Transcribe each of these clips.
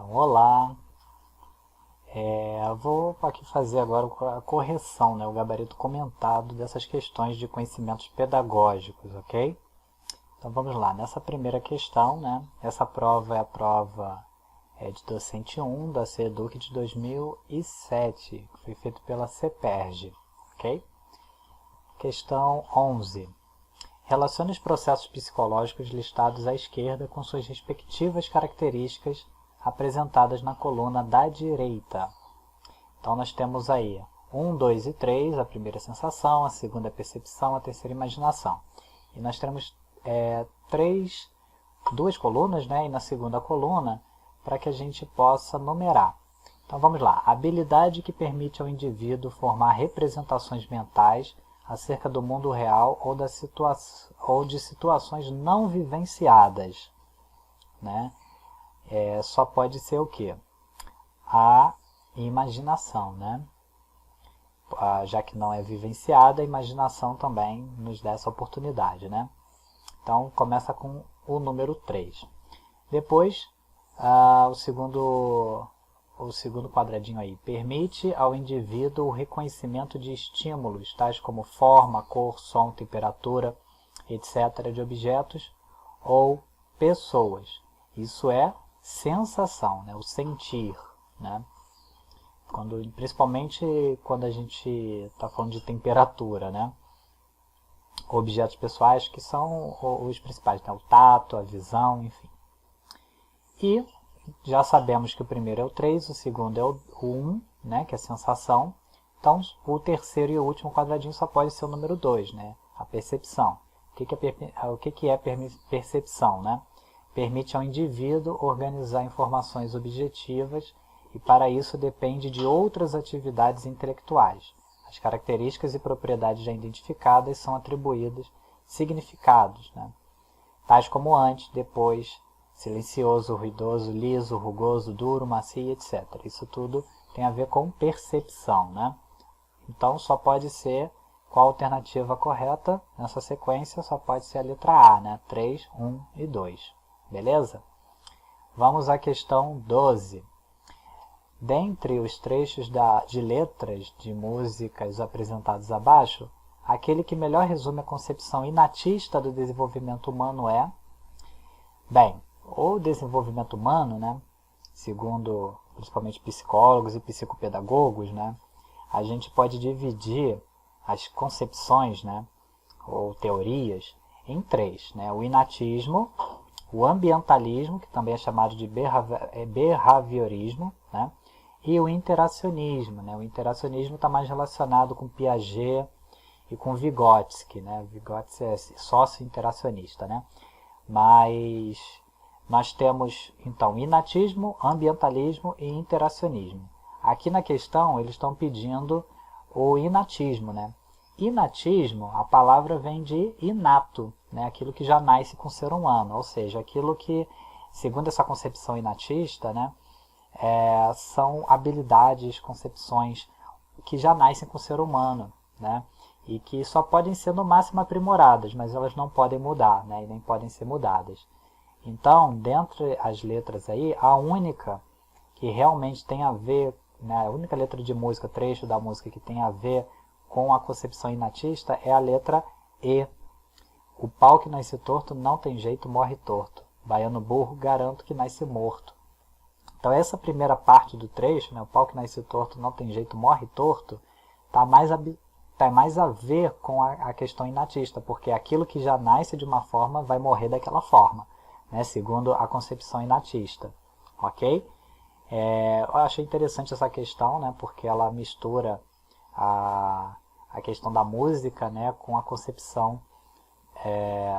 Então, olá, vou aqui fazer agora a correção, né, o gabarito comentado dessas questões de conhecimentos pedagógicos, ok? Então vamos lá, nessa primeira questão, né, essa prova é a prova de docente 1 da CEDUC de 2007, que foi feita pela CEPERJ, ok? Questão 11. Relacione os processos psicológicos listados à esquerda com suas respectivas características apresentadas na coluna da direita. Então nós temos aí 1, 2 e 3, a primeira sensação, a segunda percepção, a terceira imaginação. E nós temos duas colunas, né, e na segunda coluna, para que a gente possa numerar. Então vamos lá, a habilidade que permite ao indivíduo formar representações mentais acerca do mundo real ou de situações não vivenciadas, né? Só pode ser o quê? A imaginação, né? Já que não é vivenciada, a imaginação também nos dá essa oportunidade, né? Então, começa com o número 3. Depois, o segundo quadradinho aí, permite ao indivíduo o reconhecimento de estímulos, tais como forma, cor, som, temperatura, etc., de objetos ou pessoas. Isso é sensação, né? O sentir, né? Principalmente quando a gente está falando de temperatura, né? Objetos pessoais que são os principais, né? O tato, a visão, enfim. E já sabemos que o primeiro é o 3, o segundo é o 1, né? Que é a sensação. Então, o terceiro e o último quadradinho só pode ser o número 2, né? A percepção. O que é percepção, né? Permite ao indivíduo organizar informações objetivas e para isso depende de outras atividades intelectuais. As características e propriedades já identificadas são atribuídas significados, né? Tais como antes, depois, silencioso, ruidoso, liso, rugoso, duro, macio, etc. Isso tudo tem a ver com percepção, né? Então só pode ser, qual a alternativa correta nessa sequência? Só pode ser a letra A, né? 3, 1 e 2. Beleza? Vamos à questão 12. Dentre os trechos de letras de músicas apresentados abaixo, aquele que melhor resume a concepção inatista do desenvolvimento humano é... Bem, o desenvolvimento humano, né, segundo principalmente psicólogos e psicopedagogos, né, a gente pode dividir as concepções, né, ou teorias em três, né, o inatismo, o ambientalismo, que também é chamado de behaviorismo, né, e o interacionismo, né. O interacionismo está mais relacionado com Piaget e com Vygotsky, né. Vygotsky é sócio-interacionista, né. Mas nós temos, então, inatismo, ambientalismo e interacionismo. Aqui na questão, eles estão pedindo o inatismo, né. Inatismo, a palavra vem de inato, né, aquilo que já nasce com o ser humano, ou seja, aquilo que, segundo essa concepção inatista, né, são habilidades, concepções que já nascem com o ser humano, né, e que só podem ser no máximo aprimoradas, mas elas não podem mudar, né, e nem podem ser mudadas. Então, dentre as letras aí, a única que realmente tem a ver, né, a única letra de música, trecho da música que tem a ver com a concepção inatista é a letra E. O pau que nasce torto não tem jeito, morre torto. Baiano burro, garanto que nasce morto. Então essa primeira parte do trecho, né, o pau que nasce torto não tem jeito, morre torto, está mais a ver com a questão inatista, porque aquilo que já nasce de uma forma vai morrer daquela forma, né, segundo a concepção inatista. Ok? Eu achei interessante essa questão, né, porque ela mistura a questão da música, né, com a concepção,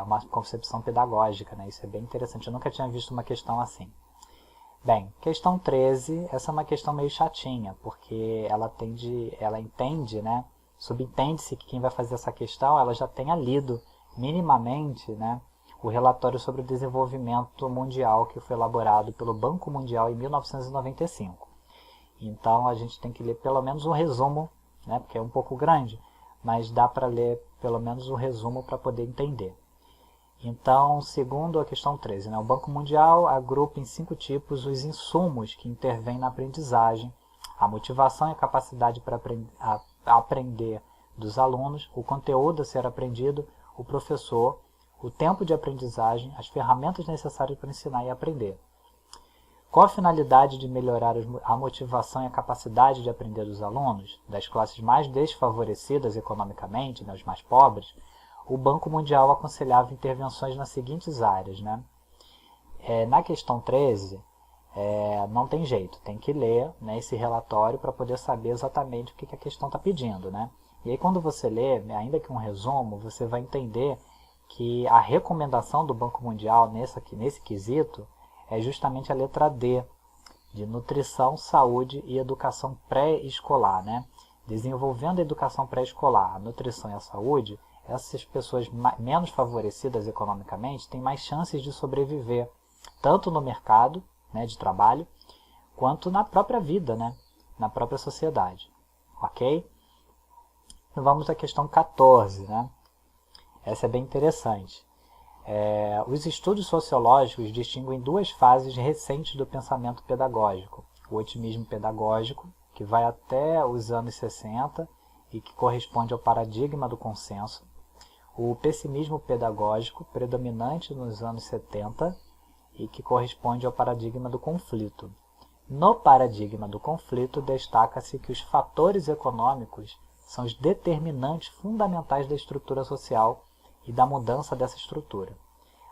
uma concepção pedagógica, né, isso é bem interessante, eu nunca tinha visto uma questão assim. Bem, questão 13, essa é uma questão meio chatinha, porque ela entende, né, subentende-se que quem vai fazer essa questão, ela já tenha lido minimamente, né, o relatório sobre o desenvolvimento mundial que foi elaborado pelo Banco Mundial em 1995. Então a gente tem que ler pelo menos um resumo, né, porque é um pouco grande, mas dá para ler pelo menos um resumo para poder entender. Então, segundo a questão 13, o Banco Mundial agrupa em 5 tipos os insumos que intervêm na aprendizagem, a motivação e a capacidade para aprender dos alunos, o conteúdo a ser aprendido, o professor, o tempo de aprendizagem, as ferramentas necessárias para ensinar e aprender. Qual a finalidade de melhorar a motivação e a capacidade de aprender dos alunos, das classes mais desfavorecidas economicamente, os mais pobres? O Banco Mundial aconselhava intervenções nas seguintes áreas. Na questão 13, não tem jeito, tem que ler esse relatório para poder saber exatamente o que a questão está pedindo. E aí quando você lê, ainda que um resumo, você vai entender que a recomendação do Banco Mundial nesse quesito é justamente a letra D, de nutrição, saúde e educação pré-escolar. Desenvolvendo a educação pré-escolar, a nutrição e a saúde, essas pessoas menos favorecidas economicamente têm mais chances de sobreviver, tanto no mercado de trabalho, quanto na própria vida, na própria sociedade. Ok? Então vamos à questão 14. Essa é bem interessante. Os estudos sociológicos distinguem 2 fases recentes do pensamento pedagógico. O otimismo pedagógico, que vai até os anos 60 e que corresponde ao paradigma do consenso. O pessimismo pedagógico, predominante nos anos 70 e que corresponde ao paradigma do conflito. No paradigma do conflito, destaca-se que os fatores econômicos são os determinantes fundamentais da estrutura social e da mudança dessa estrutura.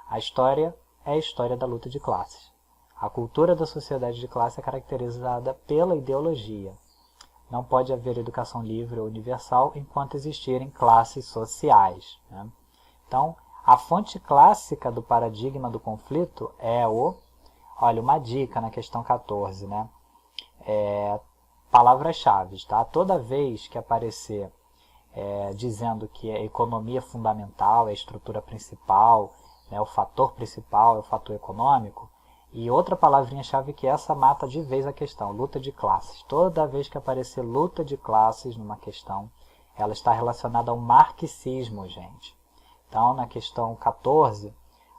A história é a história da luta de classes. A cultura da sociedade de classe é caracterizada pela ideologia. Não pode haver educação livre ou universal enquanto existirem classes sociais. Então, a fonte clássica do paradigma do conflito é olha, uma dica na questão 14, palavras-chave, tá? Toda vez que aparecer dizendo que a economia fundamental é a estrutura principal, o fator principal é o fator econômico, e outra palavrinha-chave que essa mata de vez a questão, luta de classes. Toda vez que aparecer luta de classes numa questão, ela está relacionada ao marxismo, gente. Então, na questão 14,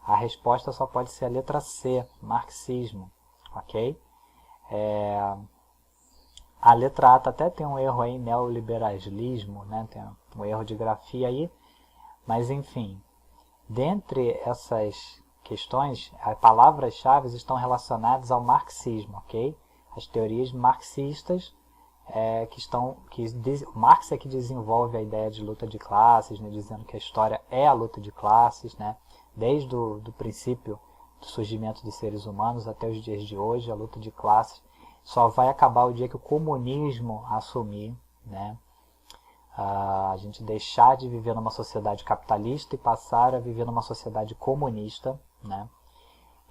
a resposta só pode ser a letra C, marxismo, ok? A letra A até tem um erro aí, neoliberalismo, tem um erro de grafia aí, mas enfim, dentre essas questões, as palavras-chave estão relacionadas ao marxismo, ok? As teorias marxistas, Marx é que desenvolve a ideia de luta de classes, dizendo que a história é a luta de classes, desde o princípio do surgimento dos seres humanos até os dias de hoje, a luta de classes só vai acabar o dia que o comunismo assumir, a gente deixar de viver numa sociedade capitalista e passar a viver numa sociedade comunista,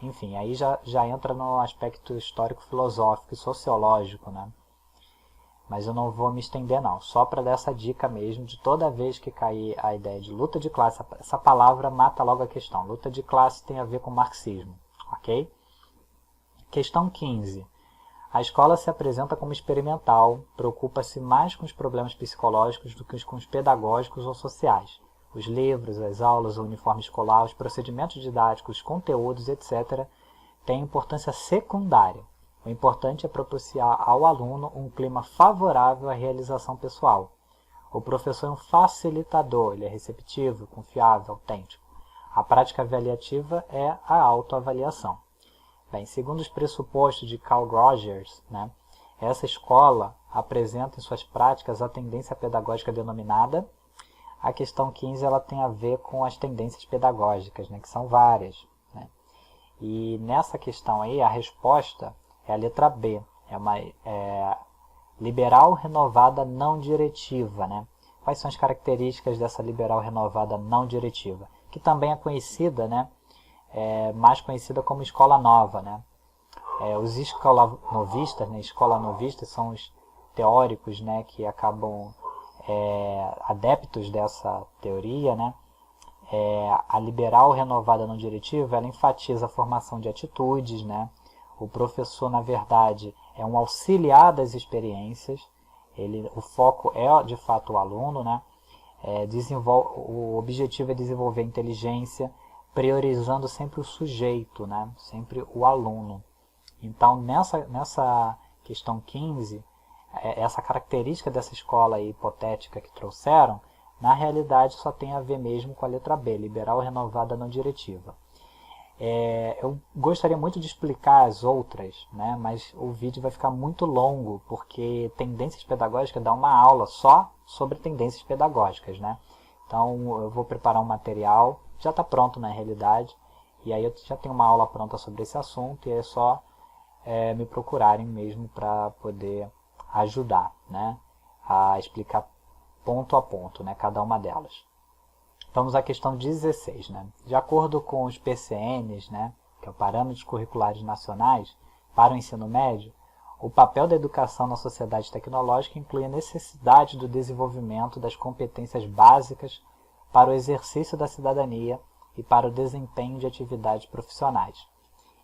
Enfim, aí já entra no aspecto histórico-filosófico e sociológico, Mas eu não vou me estender não, só para dar essa dica mesmo, de toda vez que cair a ideia de luta de classe, essa palavra mata logo a questão. Luta de classe tem a ver com marxismo, ok? Questão 15. A escola se apresenta como experimental, preocupa-se mais com os problemas psicológicos do que com os pedagógicos ou sociais. Os livros, as aulas, o uniforme escolar, os procedimentos didáticos, os conteúdos, etc., têm importância secundária. O importante é propiciar ao aluno um clima favorável à realização pessoal. O professor é um facilitador, ele é receptivo, confiável, autêntico. A prática avaliativa é a autoavaliação. Bem, segundo os pressupostos de Carl Rogers, essa escola apresenta em suas práticas a tendência pedagógica denominada. A questão 15 ela tem a ver com as tendências pedagógicas, que são várias. E nessa questão aí, a resposta é a letra B, é uma liberal renovada não diretiva. Quais são as características dessa liberal renovada não diretiva? Que também é conhecida, mais conhecida como escola nova. Os escolanovistas, escolanovistas são os teóricos que acabam adeptos dessa teoria. A liberal renovada não diretiva, ela enfatiza a formação de atitudes, O professor, na verdade, é um auxiliar das experiências, o foco é, de fato, o aluno, o objetivo é desenvolver inteligência, priorizando sempre o sujeito, né? Sempre o aluno. Então, nessa questão 15, essa característica dessa escola aí hipotética que trouxeram, na realidade só tem a ver mesmo com a letra B, liberal, renovada, não diretiva. Eu gostaria muito de explicar as outras, né, mas o vídeo vai ficar muito longo, porque tendências pedagógicas dá uma aula só sobre tendências pedagógicas, né? Então eu vou preparar um material, já está pronto na realidade, e aí eu já tenho uma aula pronta sobre esse assunto, e é só me procurarem mesmo para poder ajudar, né, a explicar ponto a ponto, né, cada uma delas. Vamos à questão 16. Né? De acordo com os PCNs, né, que é o Parâmetros Curriculares Nacionais, para o ensino médio, o papel da educação na sociedade tecnológica inclui a necessidade do desenvolvimento das competências básicas para o exercício da cidadania e para o desempenho de atividades profissionais.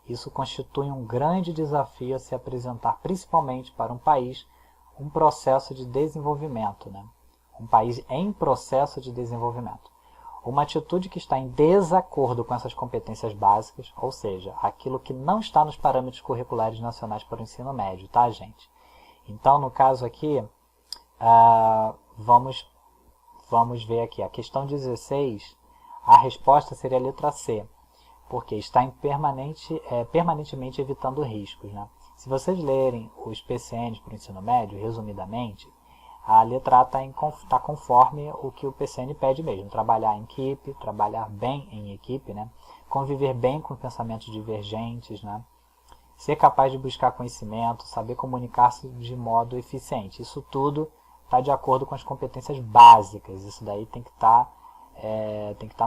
Isso constitui um grande desafio a se apresentar principalmente para um país um processo de desenvolvimento, né? Um país em processo de desenvolvimento. Uma atitude que está em desacordo com essas competências básicas, ou seja, aquilo que não está nos parâmetros curriculares nacionais para o ensino médio, tá, gente? Então, no caso aqui, vamos ver aqui. A questão 16, a resposta seria a letra C, porque está permanentemente evitando riscos, né? Se vocês lerem os PCNs para o ensino médio, resumidamente, a letra A está conforme o que o PCN pede mesmo. Trabalhar em equipe, trabalhar bem em equipe, né? Conviver bem com pensamentos divergentes, né? Ser capaz de buscar conhecimento, saber comunicar-se de modo eficiente. Isso tudo está de acordo com as competências básicas. Isso daí tem que estar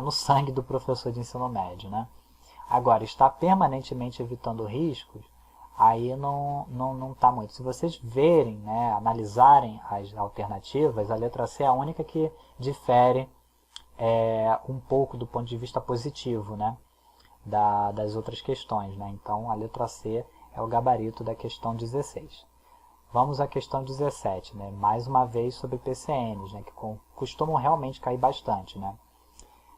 no sangue do professor de ensino médio, né? Agora, está permanentemente evitando riscos, aí não está muito. Se vocês verem, né, analisarem as alternativas, a letra C é a única que difere um pouco do ponto de vista positivo, né, das outras questões. Né? Então, a letra C é o gabarito da questão 16. Vamos à questão 17, né, mais uma vez sobre PCNs, né, que costumam realmente cair bastante. Né?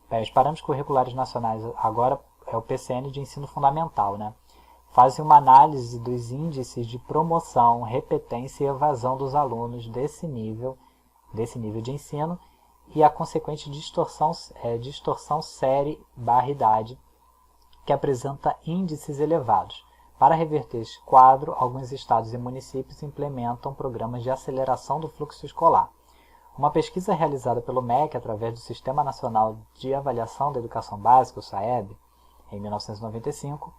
Bem, os parâmetros curriculares nacionais agora é o PCN de ensino fundamental, né? Fazem uma análise dos índices de promoção, repetência e evasão dos alunos desse nível de ensino e a consequente distorção série/idade, que apresenta índices elevados. Para reverter esse quadro, alguns estados e municípios implementam programas de aceleração do fluxo escolar. Uma pesquisa realizada pelo MEC através do Sistema Nacional de Avaliação da Educação Básica, o SAEB, em 1995,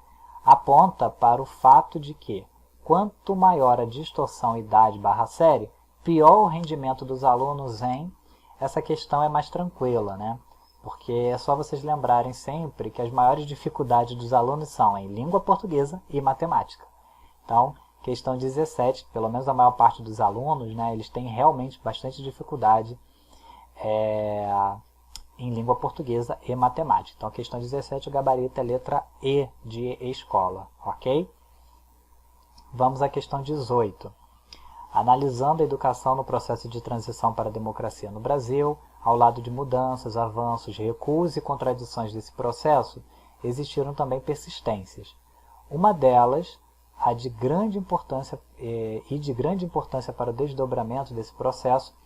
aponta para o fato de que, quanto maior a distorção idade/série, pior o rendimento dos alunos em... Essa questão é mais tranquila, né? Porque é só vocês lembrarem sempre que as maiores dificuldades dos alunos são em língua portuguesa e matemática. Então, questão 17, pelo menos a maior parte dos alunos, né, eles têm realmente bastante dificuldade em língua portuguesa e matemática. Então, a questão 17, o gabarito é letra E de escola, ok? Vamos à questão 18. Analisando a educação no processo de transição para a democracia no Brasil, ao lado de mudanças, avanços, recuos e contradições desse processo, existiram também persistências. Uma delas, a de grande importância para o desdobramento desse processo,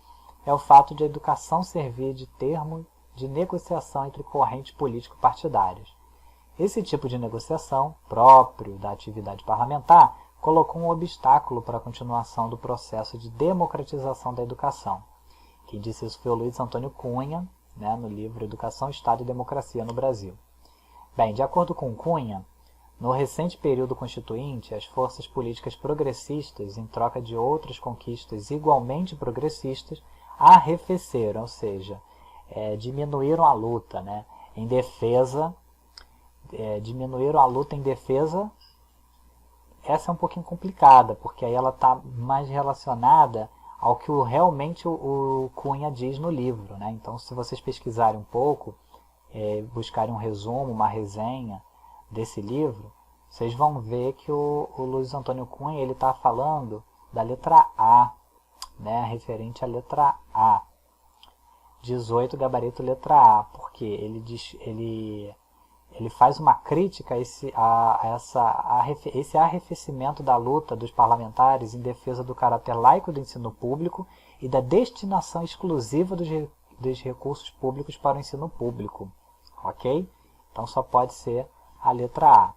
é o fato de a educação servir de termo de negociação entre correntes político-partidárias. Esse tipo de negociação, próprio da atividade parlamentar, colocou um obstáculo para a continuação do processo de democratização da educação. Quem disse isso foi o Luiz Antônio Cunha, né, no livro Educação, Estado e Democracia no Brasil. Bem, de acordo com Cunha, no recente período constituinte, as forças políticas progressistas, em troca de outras conquistas igualmente progressistas, arrefeceram, ou seja, diminuíram a luta, né, em defesa, diminuíram a luta em defesa. Essa é um pouquinho complicada, porque aí ela está mais relacionada ao que realmente o Cunha diz no livro, né? Então, se vocês pesquisarem um pouco, buscarem um resumo, uma resenha desse livro, vocês vão ver que o Luiz Antônio Cunha ele está falando da letra A, né? Referente à letra A. 18, gabarito letra A, porque ele ele faz uma crítica a esse arrefecimento da luta dos parlamentares em defesa do caráter laico do ensino público e da destinação exclusiva dos recursos públicos para o ensino público. Ok? Então só pode ser a letra A.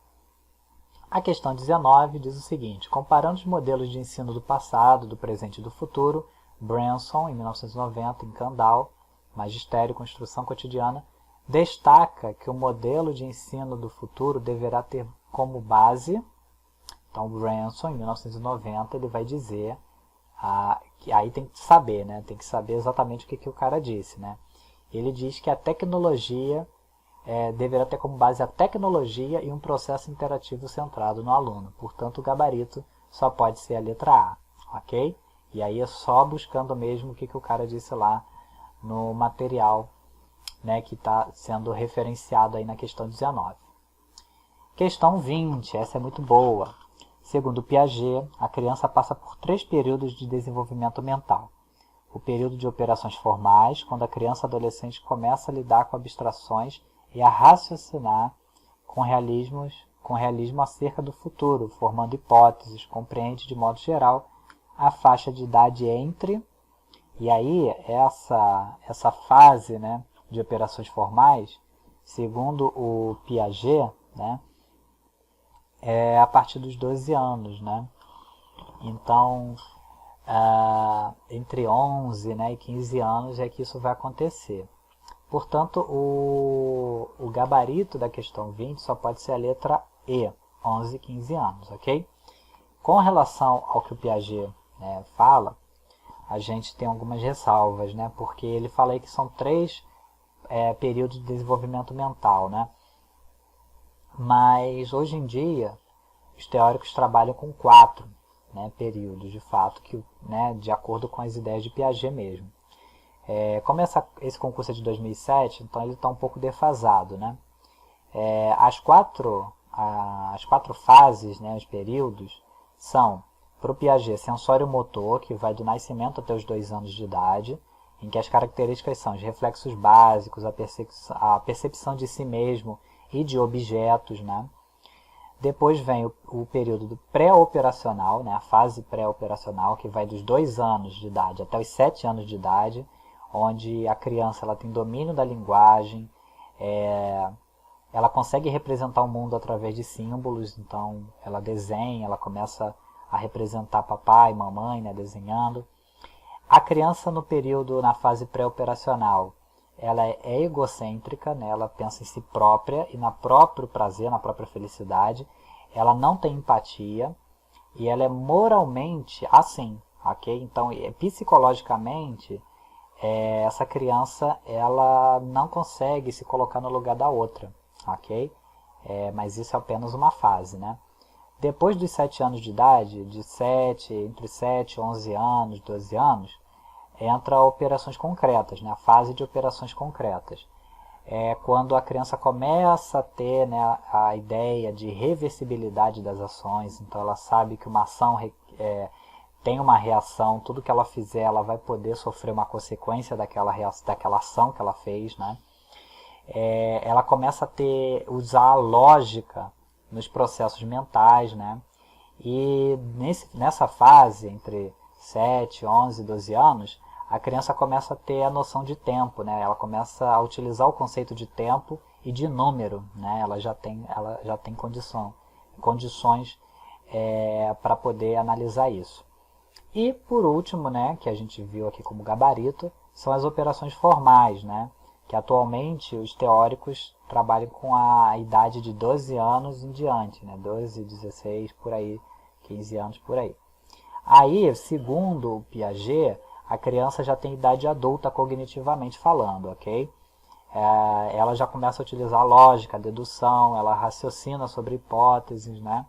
A questão 19 diz o seguinte: comparando os modelos de ensino do passado, do presente e do futuro, Branson, em 1990, em Kandal, Magistério e Construção Cotidiana, destaca que o modelo de ensino do futuro deverá ter como base, então Branson, em 1990, ele vai dizer, que aí tem que saber, né? Tem que saber exatamente o que o cara disse, né? Ele diz que a tecnologia deverá ter como base a tecnologia e um processo interativo centrado no aluno. Portanto, o gabarito só pode ser a letra A, ok? E aí é só buscando mesmo o que o cara disse lá no material, né, que está sendo referenciado aí na questão 19. Questão 20, essa é muito boa. Segundo Piaget, a criança passa por 3 períodos de desenvolvimento mental. O período de operações formais, quando a criança adolescente começa a lidar com abstrações e a raciocinar com realismo acerca do futuro, formando hipóteses, compreende de modo geral a faixa de idade entre, e aí essa fase, né, de operações formais, segundo o Piaget, né, é a partir dos 12 anos, né? Então, entre 11, né, e 15 anos é que isso vai acontecer. Portanto, o gabarito da questão 20 só pode ser a letra E, 11 e 15 anos, ok? Com relação ao que o Piaget, né, fala, a gente tem algumas ressalvas, né? Porque ele fala aí que são 3 períodos de desenvolvimento mental, né? Mas hoje em dia os teóricos trabalham com 4, né, períodos de fato, né, de acordo com as ideias de Piaget mesmo. Como esse concurso é de 2007, então ele está um pouco defasado, né? As quatro fases, né, os períodos, são, para o Piaget, sensório-motor, que vai do nascimento até os 2 anos de idade, em que as características são os reflexos básicos, a percepção de si mesmo e de objetos, né? Depois vem o período pré-operacional, né? A fase pré-operacional, que vai dos 2 anos de idade até os 7 anos de idade, onde a criança ela tem domínio da linguagem, ela consegue representar o mundo através de símbolos, então ela desenha, ela começa a representar papai, mamãe, né, desenhando. A criança na fase pré-operacional, ela é egocêntrica, né, ela pensa em si própria e no próprio prazer, na própria felicidade. Ela não tem empatia e ela é moralmente assim, ok? Então, psicologicamente, essa criança ela não consegue se colocar no lugar da outra, ok? Mas isso é apenas uma fase, né? Depois dos 7 anos de idade, entre 7 e 11 anos, 12 anos, entra operações concretas, né? A fase de operações concretas. Quando a criança começa a ter, né, a ideia de reversibilidade das ações, então ela sabe que uma ação tem uma reação, tudo que ela fizer ela vai poder sofrer uma consequência daquela ação que ela fez, né? Ela começa a usar a lógica nos processos mentais, né? E nessa fase, entre 7, 11 e 12 anos, a criança começa a ter a noção de tempo, né? Ela começa a utilizar o conceito de tempo e de número, né? Ela já tem condições para poder analisar isso. E por último, né, que a gente viu aqui como gabarito, são as operações formais, né? Que atualmente os teóricos trabalham com a idade de 12 anos em diante, né? 12, 16, por aí, 15 anos por aí. Aí, segundo o Piaget, a criança já tem idade adulta cognitivamente falando, ok? Ela já começa a utilizar a lógica, a dedução, ela raciocina sobre hipóteses, né?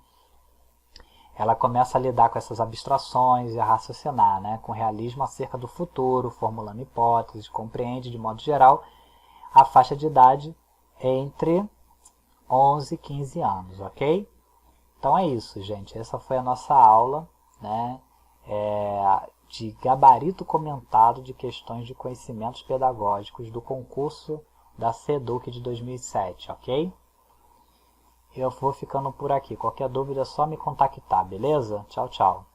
Ela começa a lidar com essas abstrações e a raciocinar, né? Com realismo acerca do futuro, formulando hipóteses, compreende de modo geral a faixa de idade entre 11 e 15 anos, ok? Então é isso, gente. Essa foi a nossa aula, né, de gabarito comentado de questões de conhecimentos pedagógicos do concurso da SEDUC de 2007, ok? eu vou ficando por aqui. Qualquer dúvida é só me contactar, beleza? Tchau, tchau.